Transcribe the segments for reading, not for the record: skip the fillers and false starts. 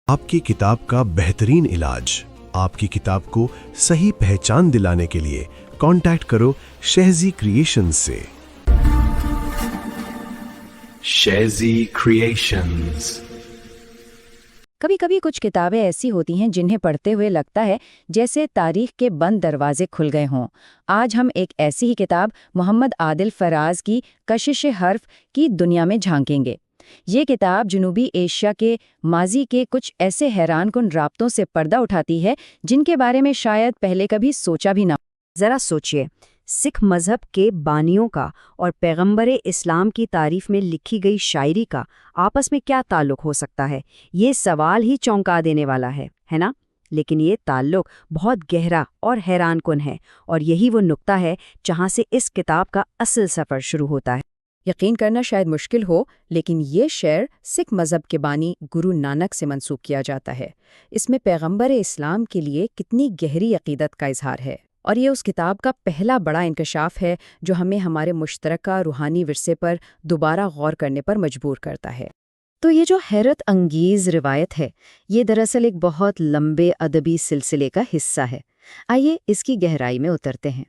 آپ کی کتاب کا بہترین علاج، آپ کی کتاب کو صحیح پہچان دلانے کے لیے کانٹیکٹ کرو شہزی کریشنز سے۔ شہزی کریشنز۔ کبھی کبھی کچھ کتابیں ایسی ہوتی ہیں جنہیں پڑھتے ہوئے لگتا ہے جیسے تاریخ کے بند دروازے کھل گئے ہوں۔ آج ہم ایک ایسی ہی کتاب محمد عادل فراز کی کشش حرف کی دنیا میں جھانکیں گے۔ یہ کتاب جنوبی ایشیا کے ماضی کے کچھ ایسے حیران کن رابطوں سے پردہ اٹھاتی ہے جن کے بارے میں شاید پہلے کبھی سوچا بھی نہ۔ ذرا سوچئے، سکھ مذہب کے بانیوں کا اور پیغمبر اسلام کی تعریف میں لکھی گئی شاعری کا آپس میں کیا تعلق ہو سکتا ہے؟ یہ سوال ہی چونکا دینے والا ہے نا؟ لیکن یہ تعلق بہت گہرا اور حیران کن ہے، اور یہی وہ نقطہ ہے جہاں سے اس کتاب کا اصل سفر شروع ہوتا ہے۔ یقین کرنا شاید مشکل ہو، لیکن یہ شعر سکھ مذہب کے بانی گرو نانک سے منسوب کیا جاتا ہے۔ اس میں پیغمبر اسلام کے لیے کتنی گہری عقیدت کا اظہار ہے، اور یہ اس کتاب کا پہلا بڑا انکشاف ہے جو ہمیں ہمارے مشترکہ روحانی ورثے پر دوبارہ غور کرنے پر مجبور کرتا ہے۔ تو یہ جو حیرت انگیز روایت ہے، یہ دراصل ایک بہت لمبے ادبی سلسلے کا حصہ ہے۔ آئیے اس کی گہرائی میں اترتے ہیں۔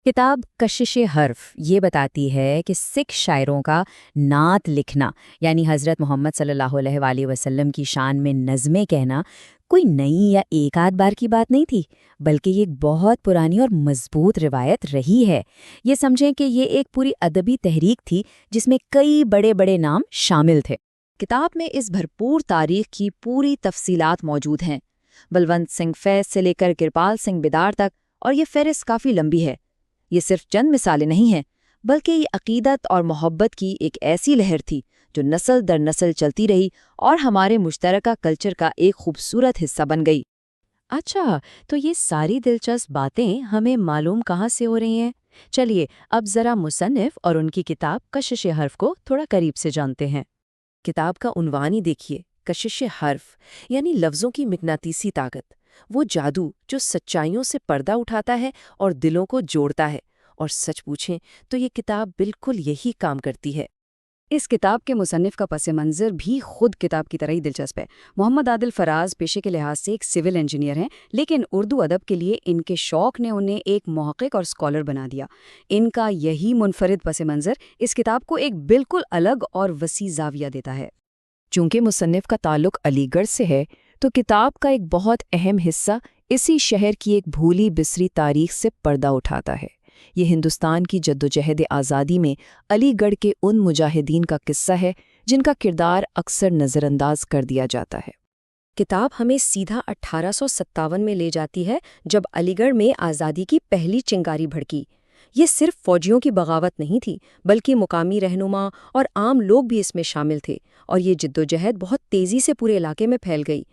کتاب کشش حرف یہ بتاتی ہے کہ سکھ شاعروں کا نعت لکھنا، یعنی حضرت محمد صلی اللہ علیہ وآلہ وسلم کی شان میں نظمیں کہنا، کوئی نئی یا ایک آدھ بار کی بات نہیں تھی، بلکہ یہ ایک بہت پرانی اور مضبوط روایت رہی ہے۔ یہ سمجھیں کہ یہ ایک پوری ادبی تحریک تھی جس میں کئی بڑے بڑے نام شامل تھے۔ کتاب میں اس بھرپور تاریخ کی پوری تفصیلات موجود ہیں، بلونت سنگھ فیض سے لے کر کرپال سنگھ بیدار تک، اور یہ فہرست کافی لمبی ہے۔ یہ صرف چند مثالیں نہیں ہیں، بلکہ یہ عقیدت اور محبت کی ایک ایسی لہر تھی جو نسل در نسل چلتی رہی اور ہمارے مشترکہ کلچر کا ایک خوبصورت حصہ بن گئی۔ اچھا، تو یہ ساری دلچسپ باتیں ہمیں معلوم کہاں سے ہو رہی ہیں؟ چلیے اب ذرا مصنف اور ان کی کتاب کشش حرف کو تھوڑا قریب سے جانتے ہیں۔ کتاب کا عنوان ہی دیکھیے، کشش حرف، یعنی لفظوں کی مقناطیسی طاقت، وہ جادو جو سچائیوں سے پردہ اٹھاتا ہے اور دلوں کو جوڑتا ہے۔ اور سچ پوچھیں تو یہ کتاب بالکل یہی کام کرتی ہے۔ اس کتاب کے مصنف کا پس منظر بھی خود کتاب کی طرح ہی دلچسپ ہے۔ محمد عادل فراز پیشے کے لحاظ سے ایک سول انجینئر ہیں، لیکن اردو ادب کے لیے ان کے شوق نے انہیں ایک محقق اور اسکالر بنا دیا۔ ان کا یہی منفرد پس منظر اس کتاب کو ایک بالکل الگ اور وسیع زاویہ دیتا ہے۔ چونکہ مصنف کا تعلق علی گڑھ سے ہے، تو کتاب کا ایک بہت اہم حصہ اسی شہر کی ایک بھولی بسری تاریخ سے پردہ اٹھاتا ہے۔ یہ ہندوستان کی جدوجہد آزادی میں علی گڑھ کے ان مجاہدین کا قصہ ہے جن کا کردار اکثر نظر انداز کر دیا جاتا ہے۔ کتاب ہمیں سیدھا 1857 میں لے جاتی ہے، جب علی گڑھ میں آزادی کی پہلی چنگاری بھڑکی۔ یہ صرف فوجیوں کی بغاوت نہیں تھی، بلکہ مقامی رہنما اور عام لوگ بھی اس میں شامل تھے، اور یہ جدوجہد بہت تیزی سے پورے علاقے میں پھیل گئی۔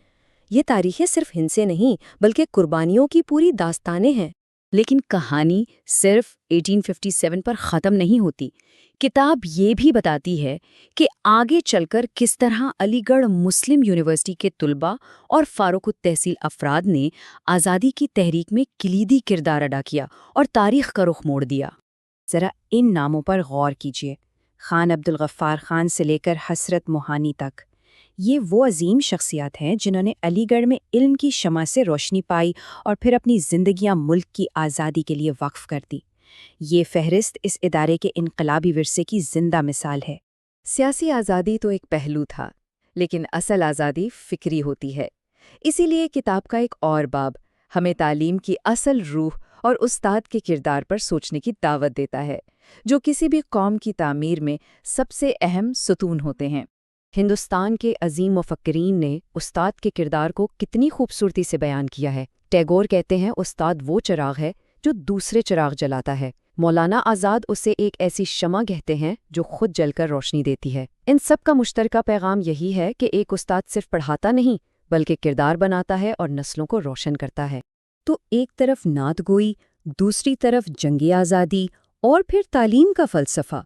یہ تاریخیں صرف ہند سے نہیں، بلکہ قربانیوں کی پوری داستانیں ہیں۔ لیکن کہانی صرف 1857 پر ختم نہیں ہوتی۔ کتاب یہ بھی بتاتی ہے کہ آگے چل کر کس طرح علی گڑھ مسلم یونیورسٹی کے طلباء اور فاروق التحصیل افراد نے آزادی کی تحریک میں کلیدی کردار ادا کیا اور تاریخ کا رخ موڑ دیا۔ ذرا ان ناموں پر غور کیجیے، خان عبدالغفار خان سے لے کر حسرت موہانی تک۔ یہ وہ عظیم شخصیات ہیں جنہوں نے علی گڑھ میں علم کی شمع سے روشنی پائی اور پھر اپنی زندگیاں ملک کی آزادی کے لیے وقف کر دی۔ یہ فہرست اس ادارے کے انقلابی ورثے کی زندہ مثال ہے۔ سیاسی آزادی تو ایک پہلو تھا، لیکن اصل آزادی فکری ہوتی ہے۔ اسی لیے کتاب کا ایک اور باب ہمیں تعلیم کی اصل روح اور استاد کے کردار پر سوچنے کی دعوت دیتا ہے، جو کسی بھی قوم کی تعمیر میں سب سے اہم ستون ہوتے ہیں۔ ہندوستان کے عظیم مفکرین نے استاد کے کردار کو کتنی خوبصورتی سے بیان کیا ہے۔ ٹیگور کہتے ہیں استاد وہ چراغ ہے جو دوسرے چراغ جلاتا ہے۔ مولانا آزاد اسے ایک ایسی شمع کہتے ہیں جو خود جل کر روشنی دیتی ہے۔ ان سب کا مشترکہ پیغام یہی ہے کہ ایک استاد صرف پڑھاتا نہیں، بلکہ کردار بناتا ہے اور نسلوں کو روشن کرتا ہے۔ تو ایک طرف نعت گوئی، دوسری طرف جنگی آزادی، اور پھر تعلیم کا فلسفہ۔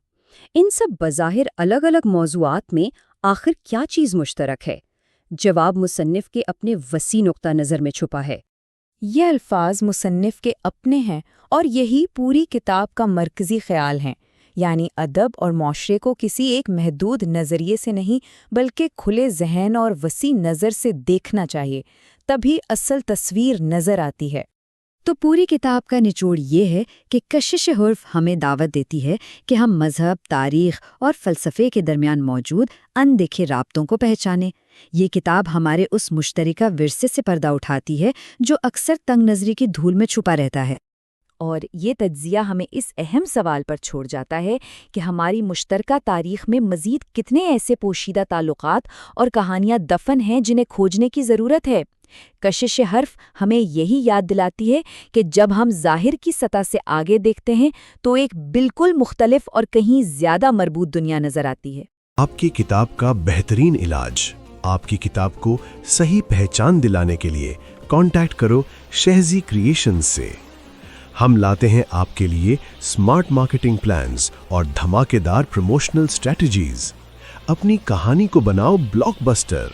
ان سب بظاہر الگ الگ موضوعات میں آخر کیا چیز مشترک ہے؟ جواب مصنف کے اپنے وسیع نقطہ نظر میں چھپا ہے۔ یہ الفاظ مصنف کے اپنے ہیں اور یہی پوری کتاب کا مرکزی خیال ہیں یعنی ادب اور معاشرے کو کسی ایک محدود نظریے سے نہیں بلکہ کھلے ذہن اور وسیع نظر سے دیکھنا چاہیے، تبھی اصل تصویر نظر آتی ہے۔ تو پوری کتاب کا نچوڑ یہ ہے کہ کشش حرف ہمیں دعوت دیتی ہے کہ ہم مذہب، تاریخ اور فلسفے کے درمیان موجود اندیکھے رابطوں کو پہچانیں۔ یہ کتاب ہمارے اس مشترکہ ورثے سے پردہ اٹھاتی ہے جو اکثر تنگ نظری کی دھول میں چھپا رہتا ہے۔ اور یہ تجزیہ ہمیں اس اہم سوال پر چھوڑ جاتا ہے کہ ہماری مشترکہ تاریخ میں مزید کتنے ایسے پوشیدہ تعلقات اور کہانیاں دفن ہیں جنہیں کھوجنے کی ضرورت ہے۔ کشش حرف ہمیں یہی یاد دلاتی ہے کہ جب ہم ظاہر کی سطح سے آگے دیکھتے ہیں تو ایک بالکل مختلف اور کہیں زیادہ مربوط دنیا نظر آتی ہے۔ آپ کی کتاب کا بہترین علاج، آپ کی کتاب کو صحیح پہچان دلانے کے لیے کانٹیکٹ کرو شہزی کریشنز سے۔ ہم لاتے ہیں آپ کے لیے سمارٹ مارکیٹنگ پلانز اور دھماکے دار پروموشنل سٹریٹجیز۔ اپنی کہانی کو بناؤ بلاک بسٹر۔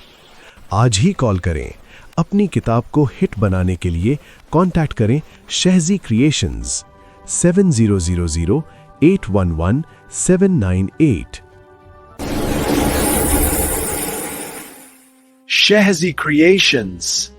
آج ہی کال کریں۔ اپنی کتاب کو ہٹ بنانے کے لیے کانٹیکٹ کریں شہزی کریشنز 7000811798۔ Shehzi Creations